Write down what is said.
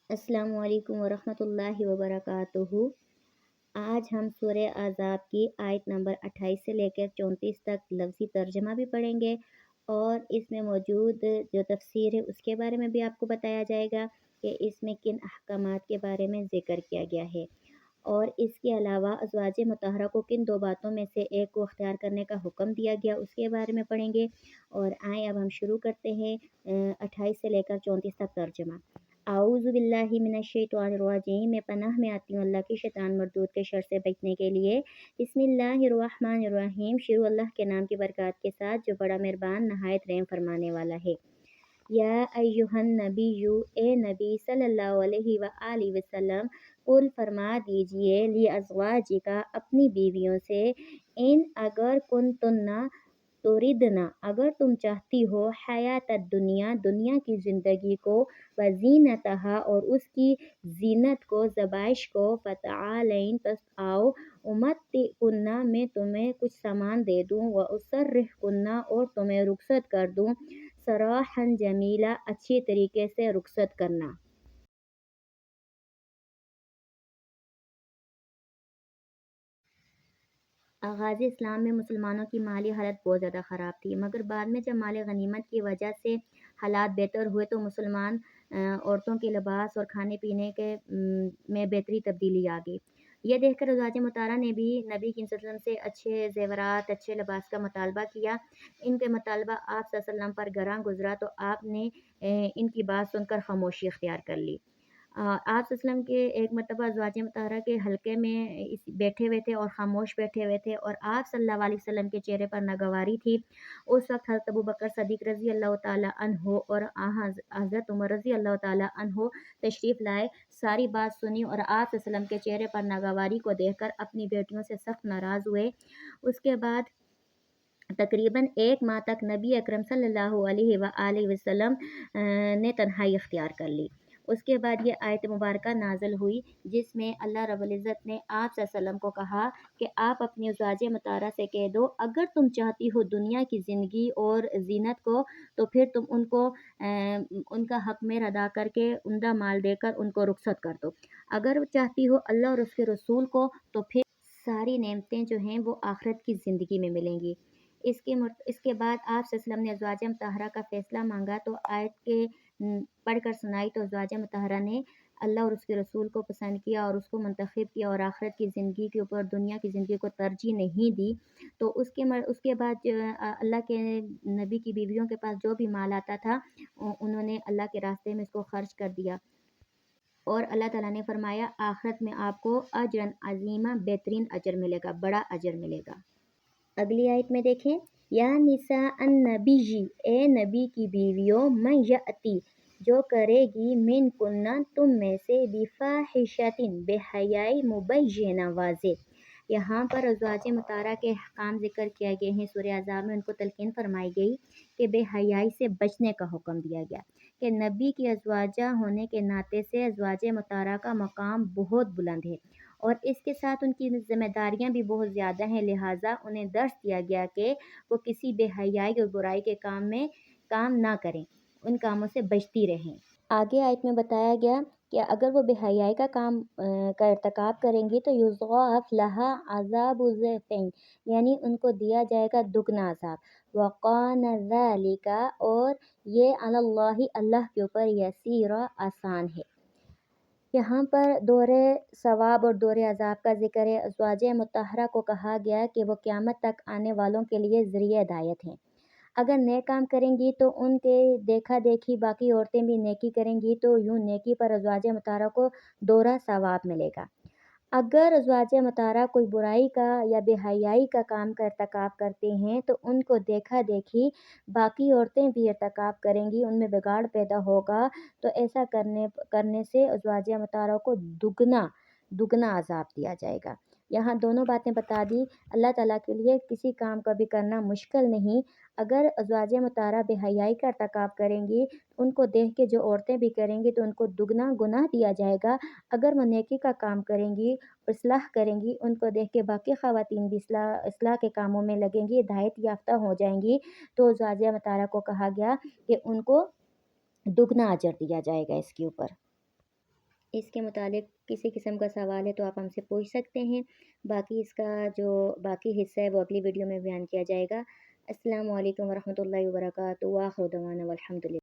अस्सलाम वालेकुम वरहमतुल्लाहि वबरकातुहू। आज हम सूरह अहज़ाब की आयत नंबर 28 से लेकर 34 तक लफ्ज़ी तर्जमा भी पढ़ेंगे और इसमें मौजूद जो तफसीर है उसके बारे में भी आपको बताया जाएगा कि इसमें किन अहकामात के बारे में ज़िक्र किया गया है और इसके अलावा अज़वाज मुतहरा को किन दो बातों में से एक को अख्तियार करने का हुक्म दिया गया उसके बारे में पढ़ेंगे। और आएँ अब हम शुरू करते हैं 28 से लेकर 34 तक तर्जमा। आऊज़ु बिल्लाहि मिनश्शैतानिर्रजीम, मैं पनाह में आती हूँ अल्लाह के शैतान मरदूद के शर से बचने के लिए। बिस्मिल्लाहिर्रहमानिर्रहीम, शुरू अल्लाह के नाम की बरकत के साथ जो बड़ा मेहरबान नहायत रहम फरमाने वाला है। या अय्युहन नबिय्यु, ए नबी सल्लल्लाहु अलैहि व आलिहि वसल्लम, कुल फरमा दीजिए ली अज़वाजिका अपनी बीवियों से, इन अगर कुन्तुन्ना तुरिदना अगर तुम चाहती हो, हयात दुनिया दुनिया की ज़िंदगी को, व ज़ीनतहा और उसकी ज़ीनत को, ज़बाइश को, फ़तआलैन पस आओ, उमत्तिकुन्ना मैं तुम्हें कुछ सामान दे दूँ, व उसर्रिहकुन्ना और तुम्हें रुखसत कर दूँ, सराहन जमीला अच्छी तरीके से रुखसत करना। आगाज़ इस्लाम में मुसलमानों की माली हालत बहुत ज़्यादा ख़राब थी, मगर बाद में जब माल गनीमत की वजह से हालात बेहतर हुए तो मुसलमान औरतों के लिबास और खाने पीने के में बेहतरी तब्दीली आ गई। यह देखकर अज़वाज मुताहरा ने भी नबी की वसल्लम से अच्छे ज़ेवरात, अच्छे लिबास का मुतालबा किया। इनके मुतालबा आप सल्लल्लाहु अलैहि वसल्लम पर गरां गुज़रा तो आपने इनकी बात सुनकर खामोशी इख्तियार कर ली। आप वसल्लम के एक मरतबा अज़वाज मुतहरा के हल्के में बैठे हुए थे और खामोश बैठे हुए थे और आप सल्लल्लाहु अलैहि वसल्लम के चेहरे पर नागवारी थी। उस वक़्त हज़रत अबू बकर सदीक़ रज़ी अल्लाह तआला अन्हो और हज़रत उमर रज़ी अल्लाह तआला अन्हो तशरीफ़ लाए। सारी बात सुनी और आप वसल्लम के चेहरे पर नागवारी को देखकर अपनी बेटियों से सख्त नाराज़ हुए। उसके बाद तकरीबन 1 माह तक नबी अकरम सल्लल्लाहु अलैहि व आलिहि वसल्लम ने तन्हाई इख्तियार कर ली। उसके बाद ये आयत मुबारका नाज़िल हुई जिसमें अल्लाह रब्बुल इज़्ज़त ने आप सल्लल्लाहु अलैहि वसल्लम को कहा कि आप अपनी अज़वाज मुताहरा से कह दो, अगर तुम चाहती हो दुनिया की ज़िंदगी और ज़ीनत को तो फिर तुम उनको उनका हक़ मेहर अदा करके उम्दा माल देकर उनको रुख़सत कर दो। अगर चाहती हो अल्लाह और उसके रसूल को तो फिर सारी नेमतें जो हैं वो आखिरत की ज़िंदगी में मिलेंगी। इसके बाद आप सल्लल्लाहु अलैहि वसल्लम ने अज़वाज मुतहरा का फ़ैसला मांगा तो आयत के पढ़कर सुनाई तो अज़वाज मुतहरा ने अल्लाह और उसके रसूल को पसंद किया और उसको मुंतखब किया और आखिरत की ज़िंदगी के ऊपर दुनिया की ज़िंदगी को तरजीह नहीं दी। तो उसके बाद अल्लाह के नबी की बीवियों के पास जो भी माल आता था उन्होंने अल्लाह के रास्ते में इसको खर्च कर दिया और अल्लाह ताला ने फरमाया आखिरत में आपको अजरन अज़ीमा बेहतरीन अजर मिलेगा, बड़ा अजर मिलेगा। अगली आयत में देखें, या निसा अन्नबी, ए नबी की बीवियों, मन यअती जो करेगी मिन कुन्ना तुम में से, बिफाहिशतिन बेहयाई मुबय्यना वाज़े। यहाँ पर अज़वाज मुताहरा के अहकाम ज़िक्र किए गए हैं। सूरह अहज़ाब में उनको तलकीन फरमाई गई कि बेहयाई से बचने का हुक्म दिया गया कि नबी की अज़वाजा होने के नाते से अज़वाज मुताहरा का मकाम बहुत बुलंद है और इसके साथ उनकी ज़िम्मेदारियाँ भी बहुत ज़्यादा हैं। लिहाजा उन्हें दर्स दिया गया कि वो किसी बेहयाई और बुराई के काम ना करें, उन कामों से बचती रहें। आगे आयत में बताया गया कि अगर वो बेहयाई का काम का इर्तिकाब करेंगी तो युज़अफ़ लहा अज़ाबु ज़िफ़ैन, यानी उनको दिया जाएगा दुगना अज़ाब। वकाना ज़ालिका, और ये अलल्लाहि अल्लाह के ऊपर यसीरा आसान है। यहाँ पर दोहरे सवाब और दोहरे अज़ाब का ज़िक्र है। अज़वाज मुतहरा को कहा गया कि वो क़यामत तक आने वालों के लिए ज़रिया हिदायत हैं। अगर नेक काम करेंगी तो उनके देखा देखी बाकी औरतें भी नेकी करेंगी तो यूँ नेकी पर अज़वाज मुतहरा को दोहरा सवाब मिलेगा। अगर अज़वाज मुतहरा कोई बुराई का या बेहयाई का काम का इर्तिकाब करते हैं तो उनको देखा देखी बाकी औरतें भी इर्तिकाब करेंगी, उनमें बिगाड़ पैदा होगा। तो ऐसा करने से अज़वाज मुतहरा को दुगना अज़ाब दिया जाएगा। यहाँ दोनों बातें बता दी। अल्लाह ताला के लिए किसी काम का भी करना मुश्किल नहीं। अगर अज़वाज मुतहरा बेहयाई का इर्तिकाब करेंगी, उनको देख के जो औरतें भी करेंगी तो उनको दुगना गुनाह दिया जाएगा। अगर वो नेकी का काम करेंगी, इस्लाह करेंगी, उनको देख के बाकी ख़वातीन भी इस्लाह के कामों में लगेंगी, हिदायत याफ़्ता हो जाएंगी। तो अज़वाज मुतहरा को कहा गया कि उनको दुगना अजर दिया जाएगा इसके ऊपर। اس کے متعلق کسی قسم کا سوال ہے تو آپ ہم سے پوچھ سکتے ہیں، باقی اس کا جو باقی حصہ ہے وہ اگلی ویڈیو میں بیان کیا جائے گا۔ السلام علیکم ورحمۃ اللہ وبرکاتہ، وآخر دعوانا والحمد للہ۔